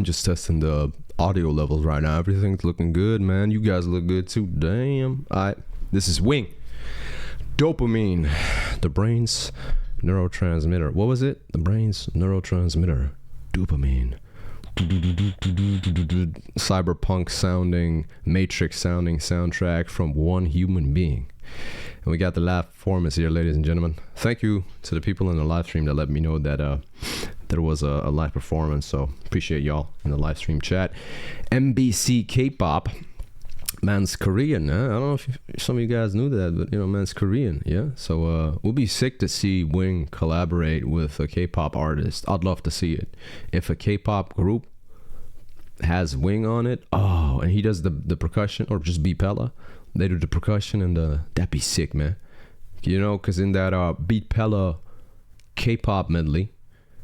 I'm just testing the audio levels right now. Everything's looking good, man. You guys look good too. Damn. All right. This is Wing. Dopamine, the brain's neurotransmitter. What was it? The brain's neurotransmitter. Dopamine. Cyberpunk sounding, Matrix sounding soundtrack from one human being. And we got the live performance here, ladies and gentlemen. Thank you to the people in the live stream that let me know that there was a live performance. So appreciate y'all in the live stream chat. MBC K-pop. Man's Korean. I don't know if some of you guys knew that, but man's Korean. Yeah. So we'll be sick to see Wing collaborate with a K-pop artist. I'd love to see it. If a K-pop group has Wing on it, and he does the percussion, or just Beatpella, they do the percussion, and that'd be sick, man. Because in that Beatpella K-pop medley,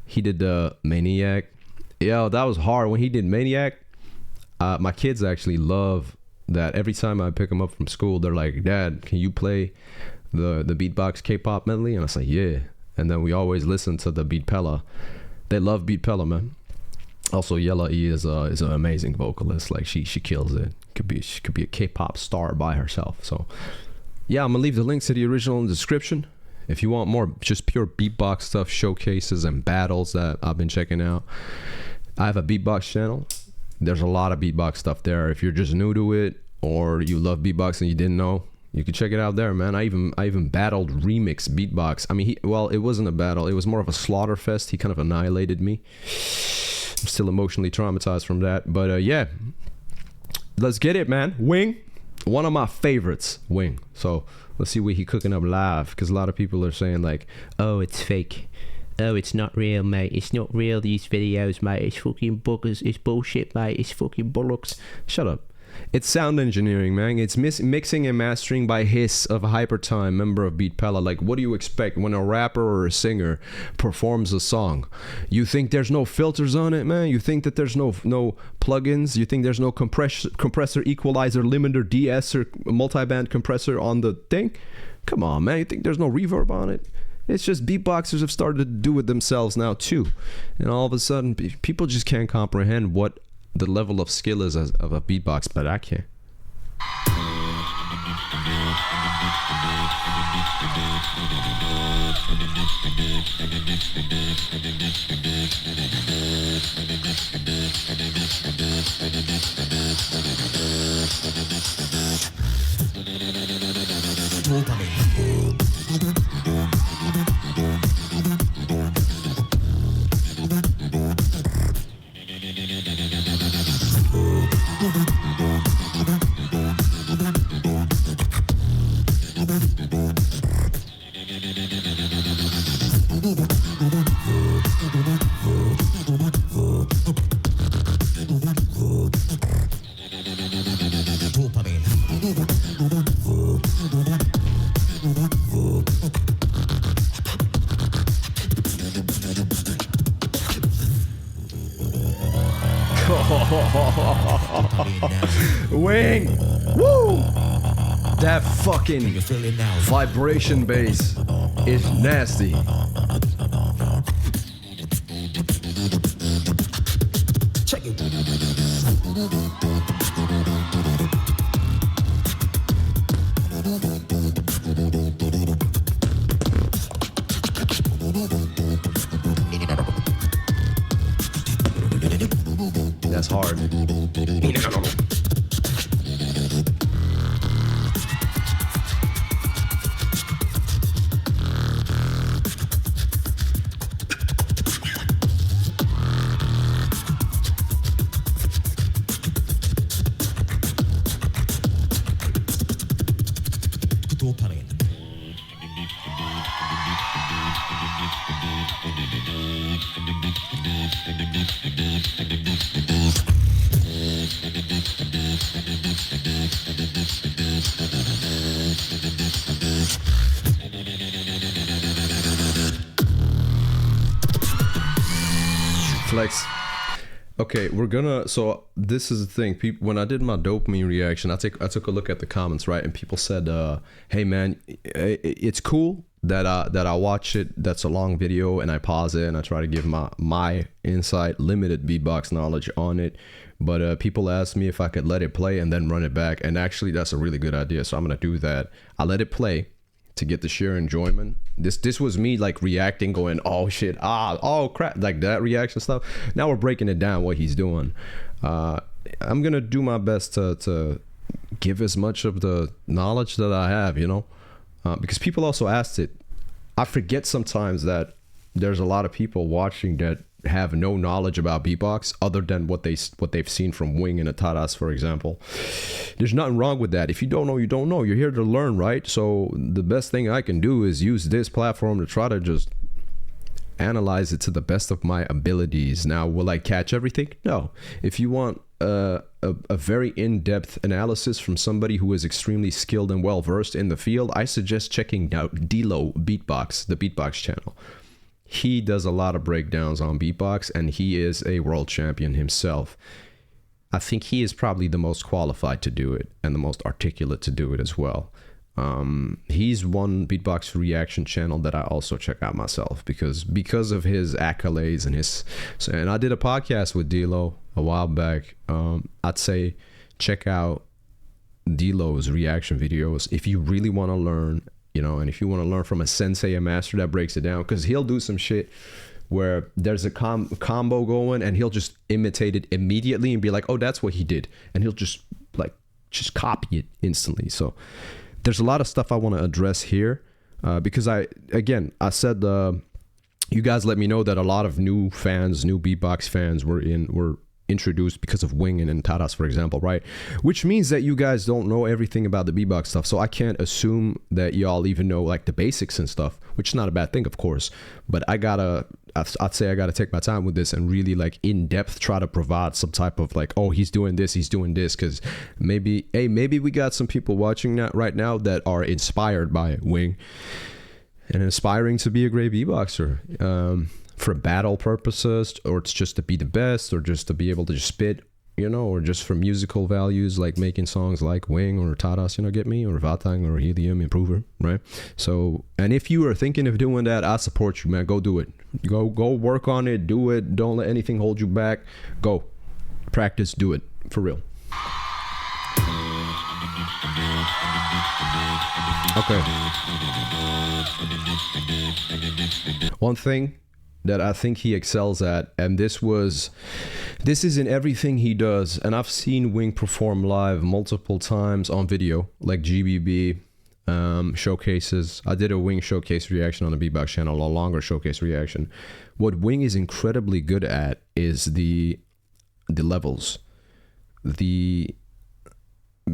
he did the Maniac. Yo, that was hard. When he did Maniac, my kids actually love that. Every time I pick them up from school, they're like, Dad, can you play the Beatbox K-pop medley? And I say, yeah. And then we always listen to the Beatpella. They love Beatpella, man. Also, Yella E is an amazing vocalist. Like she kills it. She could be a K-pop star by herself. So yeah, I'm gonna leave the links to the original in the description. If you want more just pure beatbox stuff, showcases and battles that I've been checking out, I have a beatbox channel. There's a lot of beatbox stuff there. If you're just new to it, or you love beatbox and you didn't know, you can check it out there, man. I even battled remix beatbox. I mean, it wasn't a battle. It was more of a slaughter fest. He kind of annihilated me. I'm still emotionally traumatized from that. But yeah, let's get it, man. Wing, one of my favorites, Wing. So let's see what he cooking up live, because a lot of people are saying like, oh, it's fake. Oh, it's not real, mate. It's not real, these videos, mate. It's fucking buggers. It's bullshit, mate. It's fucking bollocks. Shut up. It's sound engineering, man. It's mixing and mastering by Hiss of Hypertime, member of Beatpella. Like, what do you expect when a rapper or a singer performs a song? You think there's no filters on it, man? You think that there's no plugins? You think there's no compressor, equalizer, limiter, de-esser, multiband compressor on the thing? Come on, man. You think there's no reverb on it? It's just beatboxers have started to do it themselves now too. And all of a sudden, people just can't comprehend what the level of skill is of a beatbox, but I can. Wing! Woo! That fucking vibration bass is nasty. Check it. That's hard. Flex. Okay, we're gonna, so this is the thing. People, when I did my dopamine reaction, I took a look at the comments, right? And people said, hey man, it's cool that I watch it, that's a long video, and I pause it and I try to give my insight, limited beatbox knowledge on it. But people ask me if I could let it play and then run it back, and actually that's a really good idea, so I'm gonna do that. I let it play to get the sheer enjoyment. This was me like reacting, going, oh shit, oh crap, like that reaction stuff. Now we're breaking it down, what he's doing. I'm gonna do my best to give as much of the knowledge that I have, you know, because people also asked it. I forget sometimes that there's a lot of people watching that have no knowledge about beatbox other than what they've seen from Wing and Ataras, for example. There's nothing wrong with that. If you don't know, you don't know. You're here to learn, right? So the best thing I can do is use this platform to try to just analyze it to the best of my abilities. Now, will I catch everything? No. If you want a very in-depth analysis from somebody who is extremely skilled and well-versed in the field, I suggest checking out D-Lo Beatbox, the Beatbox channel. He does a lot of breakdowns on beatbox, and he is a world champion himself. I think he is probably the most qualified to do it and the most articulate to do it as well. He's one beatbox reaction channel that I also check out myself because of his accolades and I did a podcast with D-Lo a while back. I'd say check out D-Lo's reaction videos if you really want to learn, you know, and if you want to learn from a sensei, a master that breaks it down, because he'll do some shit where there's a combo going and he'll just imitate it immediately and be like, oh, that's what he did, and he'll just copy it instantly. So there's a lot of stuff I want to address here because I said you guys let me know that a lot of new beatbox fans were introduced because of Wing and Taras, for example, right? Which means that you guys don't know everything about the beatbox stuff, so I can't assume that y'all even know like the basics and stuff, which is not a bad thing, of course, but I'd say I gotta take my time with this and really like in depth try to provide some type of like, oh, he's doing this, because maybe we got some people watching that right now that are inspired by Wing and aspiring to be a great beatboxer. For battle purposes, or it's just to be the best, or just to be able to just spit, you know, or just for musical values, like making songs like Wing or Taras, you know, get me, or Vatang or Helium Improver, right? So, and if you are thinking of doing that, I support you, man. Go do it. Go work on it. Do it. Don't let anything hold you back. Go practice. Do it for real. Okay. One thing that I think he excels at, and this is in everything he does, and I've seen Wing perform live multiple times on video, like GBB showcases. I did a Wing showcase reaction on the Beatbox channel, a longer showcase reaction. What Wing is incredibly good at is the levels, the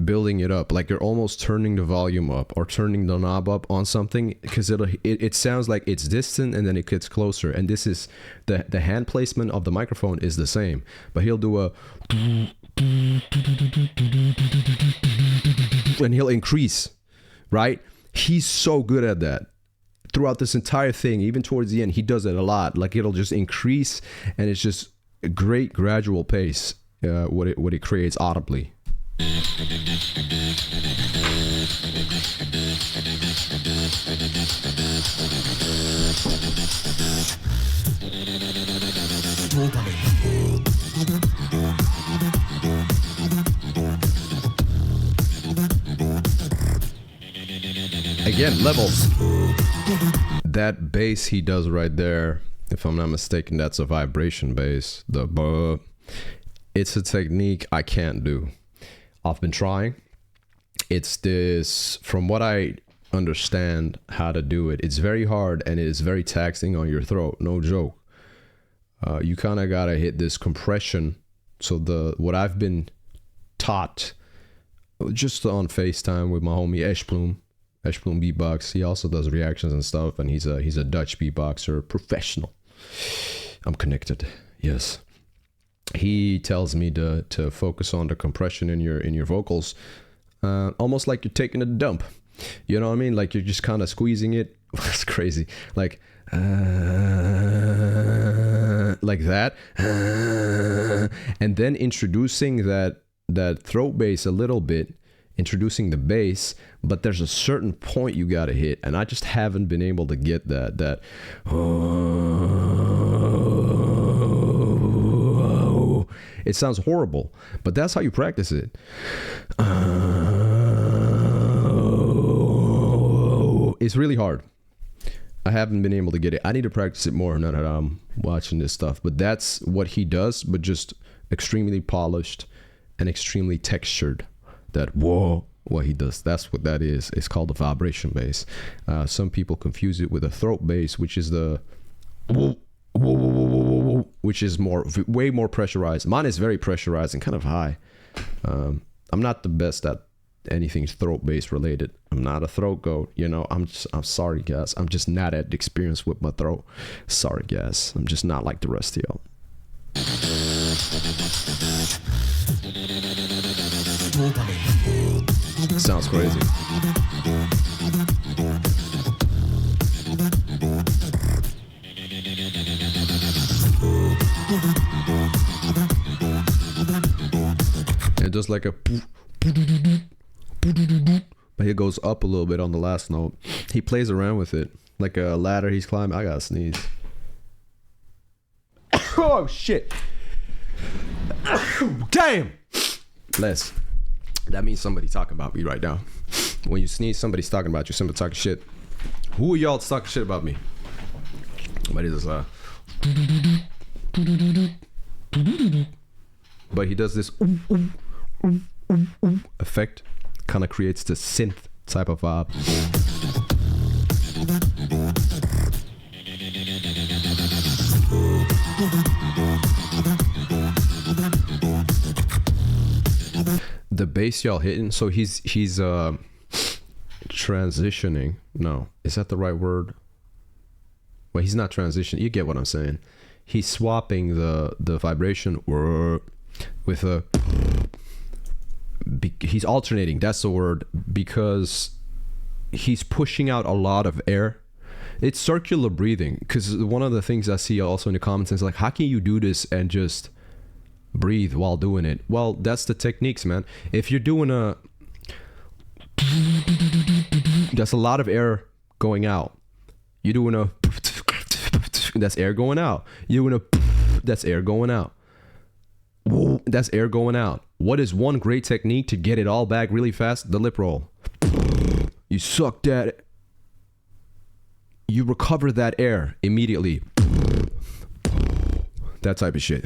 building it up, like you're almost turning the volume up or turning the knob up on something, because it sounds like it's distant and then it gets closer, and this is the hand placement of the microphone is the same, but he'll do a and he'll increase, right? He's so good at that throughout this entire thing. Even towards the end he does it a lot, like it'll just increase, and it's just a great gradual pace, what it creates audibly. Again, levels. That bass he does right there, if I'm not mistaken, that's a vibration bass. It's a technique I can't do. I've been trying. It's this, from what I understand how to do it, it's very hard and it is very taxing on your throat, no joke. You kind of gotta hit this compression. So what I've been taught just on FaceTime with my homie Eshploom Beatbox. He also does reactions and stuff, and he's a Dutch beatboxer, professional. I'm connected, yes. He tells me to focus on the compression in your vocals, almost like you're taking a dump. You know what I mean? Like you're just kind of squeezing it. That's crazy. Like that, and then introducing that throat bass a little bit introducing the bass, but there's a certain point you got to hit, and I just haven't been able to get that it sounds horrible, but that's how you practice it. It's really hard. I haven't been able to get it. I need to practice it more now that I'm watching this stuff, but that's what he does, but just extremely polished and extremely textured. That whoa, what he does, that's what that is. It's called the vibration bass. Some people confuse it with a throat bass, which is the which is way more pressurized. Mine is very pressurized and kind of high. I'm not the best at anything throat bass related. I'm not a throat goat, you know. I'm sorry guys, I'm just not at experience with my throat. Sorry guys, I'm just not like the rest of y'all. Sounds crazy. It does like a, but it goes up a little bit on the last note. He plays around with it like a ladder he's climbing. I gotta sneeze. Oh shit. Damn. Les, that means somebody talking about me right now. When you sneeze, somebody's talking about you. Somebody talking shit. Who are y'all talking shit about me? But he does but he does this effect, kind of creates the synth type of vibe. The bass y'all hitting, so he's transitioning. No, is that the right word? Well, he's not transitioning. You get what I'm saying. He's swapping the vibration with a. He's alternating. That's the word, because he's pushing out a lot of air. It's circular breathing, because one of the things I see also in the comments is like, how can you do this and just breathe while doing it? Well, that's the techniques, man. If you're doing that's a lot of air going out. You're doing that's air going out. You're doing that's air going out. That's air going out. What is one great technique to get it all back really fast? The lip roll. You suck that. You recover that air immediately. That type of shit.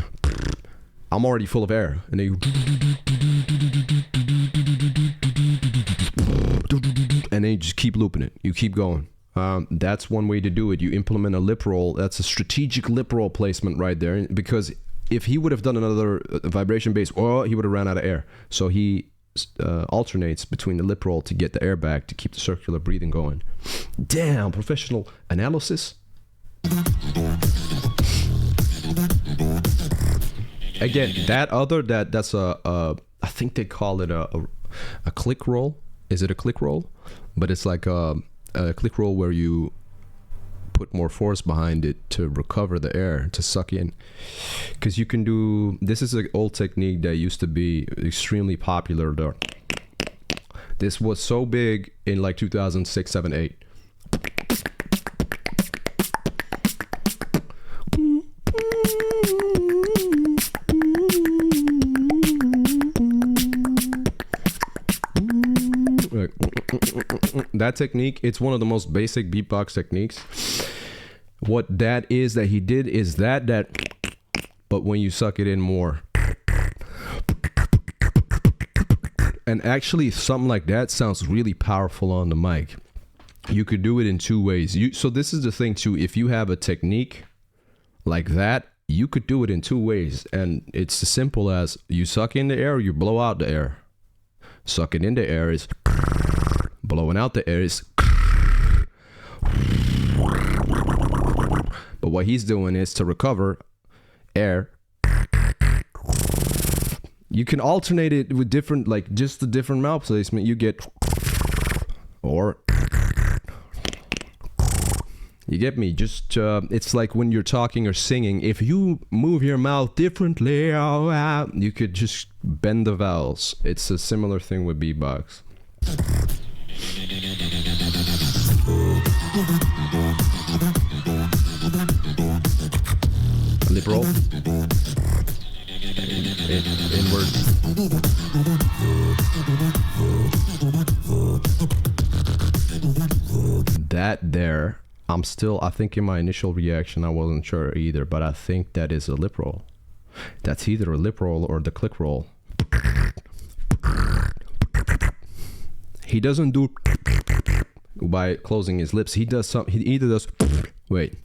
I'm already full of air, and then you just keep looping it. You keep going. That's one way to do it. You implement a lip roll. That's a strategic lip roll placement right there, because if he would have done another vibration bass, he would have ran out of air. So he alternates between the lip roll to get the air back, to keep the circular breathing going. Damn, professional analysis. Again, that's I think they call it a click roll. Is it a click roll? But it's like a click roll where you put more force behind it to recover the air, to suck in. Because you can do, this is an old technique that used to be extremely popular there. This was so big in like 2006, 7, 8. That technique, it's one of the most basic beatbox techniques. What that is that he did is that but when you suck it in more. And actually something like that sounds really powerful on the mic. You could do it in two ways. So this is the thing too, if you have a technique like that, you could do it in two ways, and it's as simple as you suck in the air or you blow out the air. Sucking in the air is, blowing out the air is. But what he's doing is to recover air. You can alternate it with different, like just the different mouth placement. You get, or You get me? Just it's like when you're talking or singing. If you move your mouth differently, you could just bend the vowels. It's a similar thing with beatbox. Lip roll. Inward. That there, I think in my initial reaction, I wasn't sure either, but I think that is a lip roll. That's either a lip roll or the click roll. He doesn't do by closing his lips. He does something. He either does. Wait.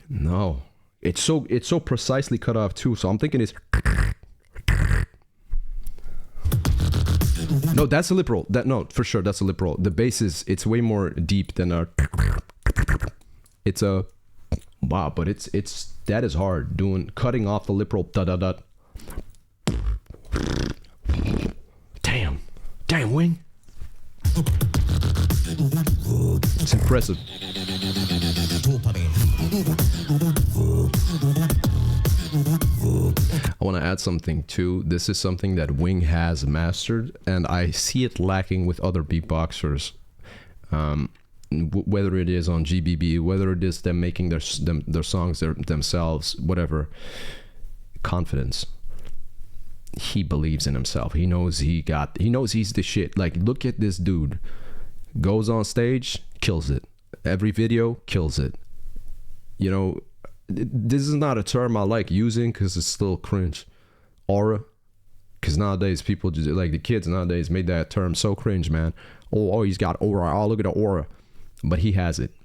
No. It's so precisely cut off too. So I'm thinking it's. No, that's a lip roll. No, for sure, that's a lip roll. The bass it's way more deep than a. It's a. Wow, but it's that is hard cutting off the lip roll. Da da da. Damn, Wing. It's impressive. I want to add something too. This is something that Wing has mastered, and I see it lacking with other beatboxers. Whether it is on GBB, whether it is them making their songs themselves, whatever. Confidence. He believes in himself. He knows he's the shit. Like, look at this dude. Goes on stage, kills it. Every video, kills it. You know, this is not a term I like using because it's still cringe. Aura. Because nowadays people just, like the kids nowadays made that term so cringe, man. Oh, he's got aura. Oh, look at the aura. But he has it.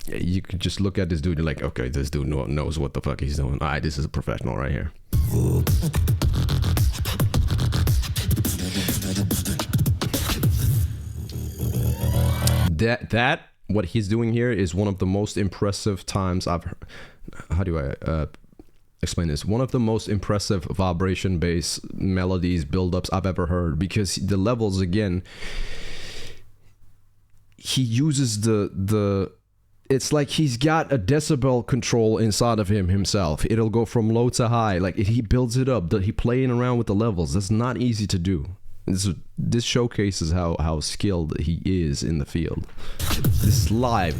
You could just look at this dude and like, okay, this dude knows what the fuck he's doing. All right, this is a professional right here. That what he's doing here is one of the most impressive times I've heard. How do I explain this? One of the most impressive vibration bass melodies buildups I've ever heard, because the levels, again, he uses the it's like he's got a decibel control inside of himself. It'll go from low to high. Like, he builds it up. He playing around with the levels. That's not easy to do. This showcases how skilled he is in the field. This is live.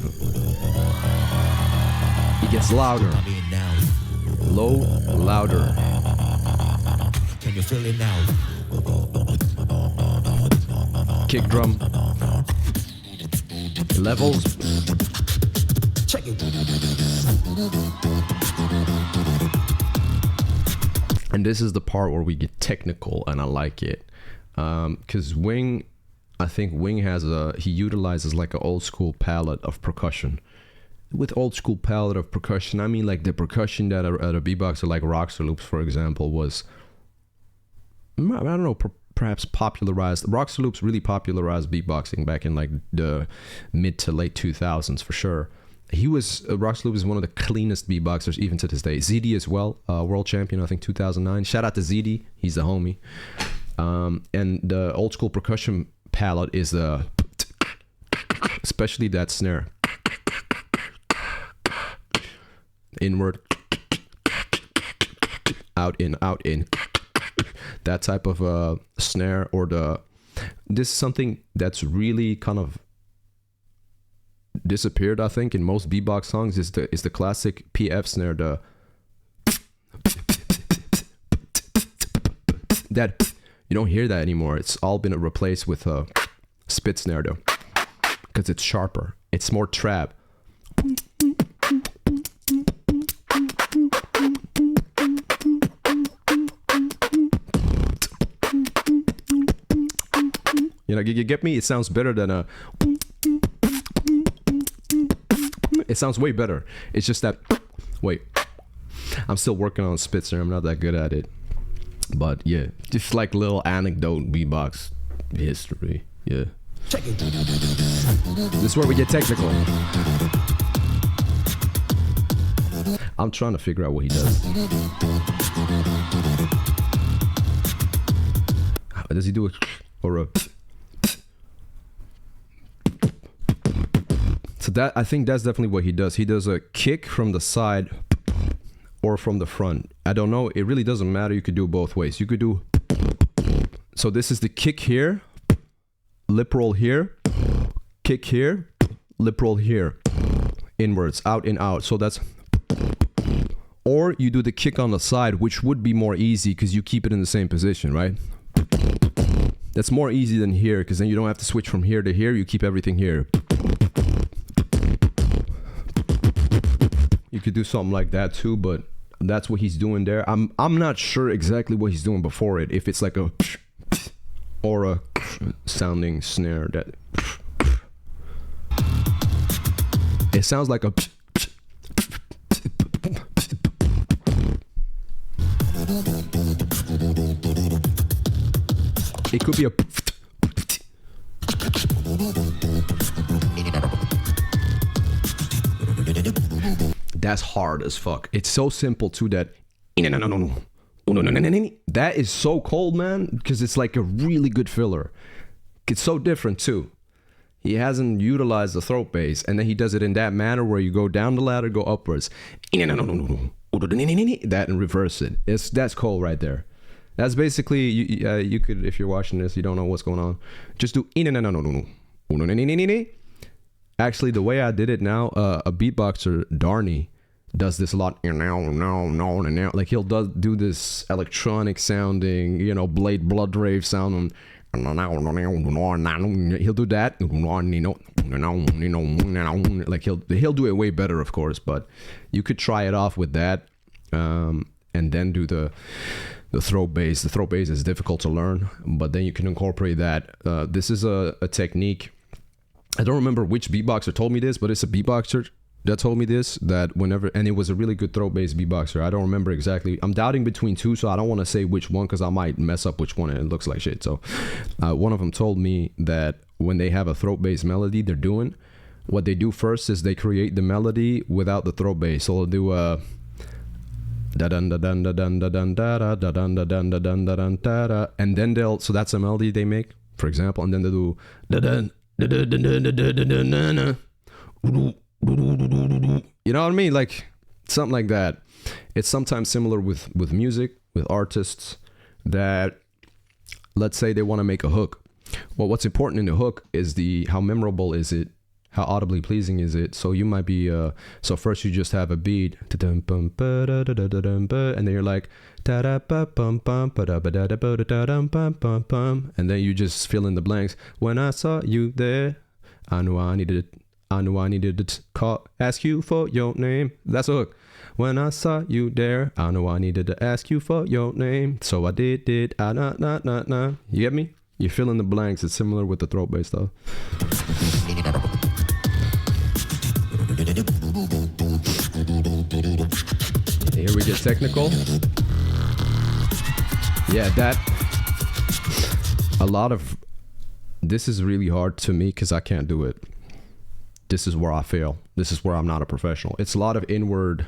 He gets louder. Low, louder. Can you feel it now? Kick drum. Levels. Check it. And this is the part where we get technical, and I like it. Because Wing, I think Wing he utilizes like an old school palette of percussion. With old school palette of percussion, I mean like the percussion that a beatboxer like Roxer Loops, for example, was, I don't know, perhaps popularized. Roxer Loops really popularized beatboxing back in like the mid to late 2000s for sure. Roxer Loops is one of the cleanest beatboxers even to this day. ZD as well, world champion, I think 2009. Shout out to ZD, he's the homie. And the old school percussion palette is especially that snare. Inward, out in, that type of snare, or this is something that's really kind of disappeared, I think, in most beatbox songs, is the classic PF snare, that you don't hear that anymore. It's all been replaced with a spit snare though, because it's sharper, it's more trap. You know, you get me? It sounds better than it sounds way better. It's just that, wait, I'm still working on spit snare. I'm not that good at it. But yeah, just like little anecdote beatbox history. Yeah. Check it. This is where we get technical. I'm trying to figure out what he does. Does he do it or a? So that, I think that's definitely what he does. He does a kick from the side or from the front. I don't know. It really doesn't matter. You could do both ways. You could do. So this is the kick here, lip roll here, kick here, lip roll here, inwards, out and out. So that's. Or you do the kick on the side, which would be more easy because you keep it in the same position, right? That's more easy than here because then you don't have to switch from here to here. You keep everything here. You could do something like that too, but that's what he's doing there. I'm not sure exactly what he's doing before it. If it's like a or a sounding snare that it sounds like a. It could be a. That's hard as fuck. It's so simple too that. That is so cold, man, because it's like a really good filler. It's so different too. He hasn't utilized the throat bass, and then he does it in that manner where you go down the ladder, go upwards. That and reverse it. That's cold right there. That's basically, you could, if you're watching this, you don't know what's going on, just do. Actually, the way I did it now, a beatboxer, Darnie, does this a lot. Like he'll do this electronic sounding, Blade Blood Rave sound. He'll do that. Like he'll do it way better, of course, but you could try it off with that, and then do the throat bass. The throat bass is difficult to learn, but then you can incorporate that. This is a technique. I don't remember which beatboxer told me this, but it's a beatboxer that told me this, that whenever, and it was a really good throat bass beatboxer. I don't remember exactly. I'm doubting between two, so I don't want to say which one because I might mess up which one and it looks like shit. So one of them told me that when they have a throat bass melody they're doing, what they do first is they create the melody without the throat bass. So they'll do a and then they'll, so that's a melody they make, for example, and then they'll do you know what I mean? Like something like that. It's sometimes similar with music, with artists that, let's say they want to make a hook. Well, what's important in the hook is how memorable is it? How audibly pleasing is it? So you might be, so first you just have a beat, and then you're like, and then you just fill in the blanks. When I saw you there, I knew I needed to ask you for your name. That's a hook. When I saw you there, I knew I needed to ask you for your name. So I did. You get me? You fill in the blanks. It's similar with the throat bass stuff. Here we get technical. Yeah, a lot of this is really hard to me because I can't do it. This is where I fail. This is where I'm not a professional. It's a lot of inward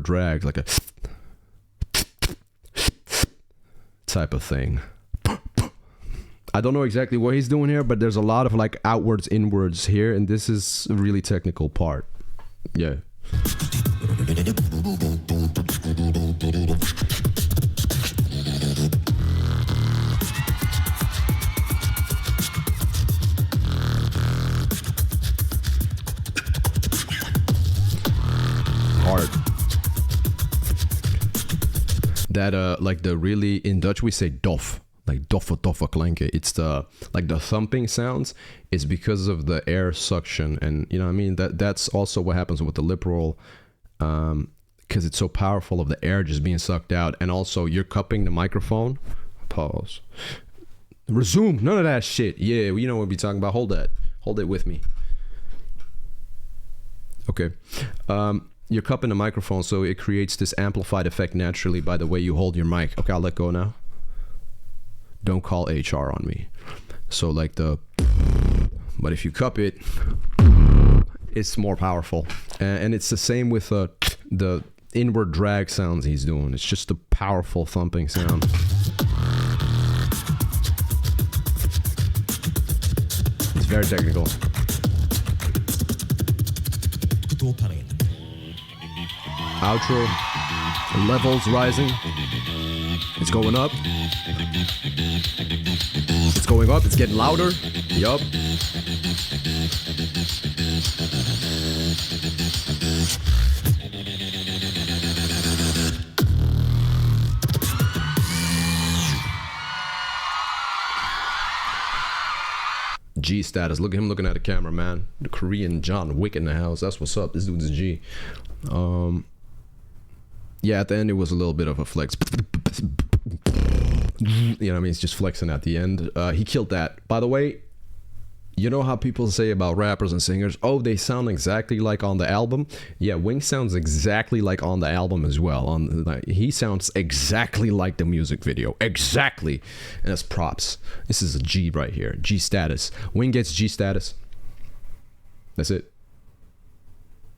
drag, like a type of thing. I don't know exactly what he's doing here, but there's a lot of like outwards, inwards here, and this is a really technical part. Yeah. Hard. That like the really, in Dutch we say dof, like doffe klanken. It's the like the thumping sounds is because of the air suction, and you know what I mean, that's also what happens with the lip roll, because it's so powerful of the air just being sucked out, and also you're cupping the microphone. Pause. Resume. None of that shit. Yeah, you know what we're talking about. Hold it with me. Okay. You're cupping the microphone, so it creates this amplified effect naturally by the way you hold your mic. Okay, I'll let go now. Don't call HR on me. So like but if you cup it, it's more powerful. And it's the same with the inward drag sounds he's doing. It's just a powerful thumping sound. It's Very technical. Dopamine. Outro. Levels rising. It's going up. It's going up. It's getting louder. Yup. G status. Look at him looking at the camera, man. The Korean John Wick in the house. That's what's up. This dude's a G. Yeah, at the end it was a little bit of a flex. You know what I mean? It's just flexing at the end. He killed that. By the way, you know how people say about rappers and singers, oh, they sound exactly like on the album? Yeah, Wing sounds exactly like on the album as well. He sounds exactly like the music video. Exactly. And that's props. This is a G right here. G status. Wing gets G status. That's it.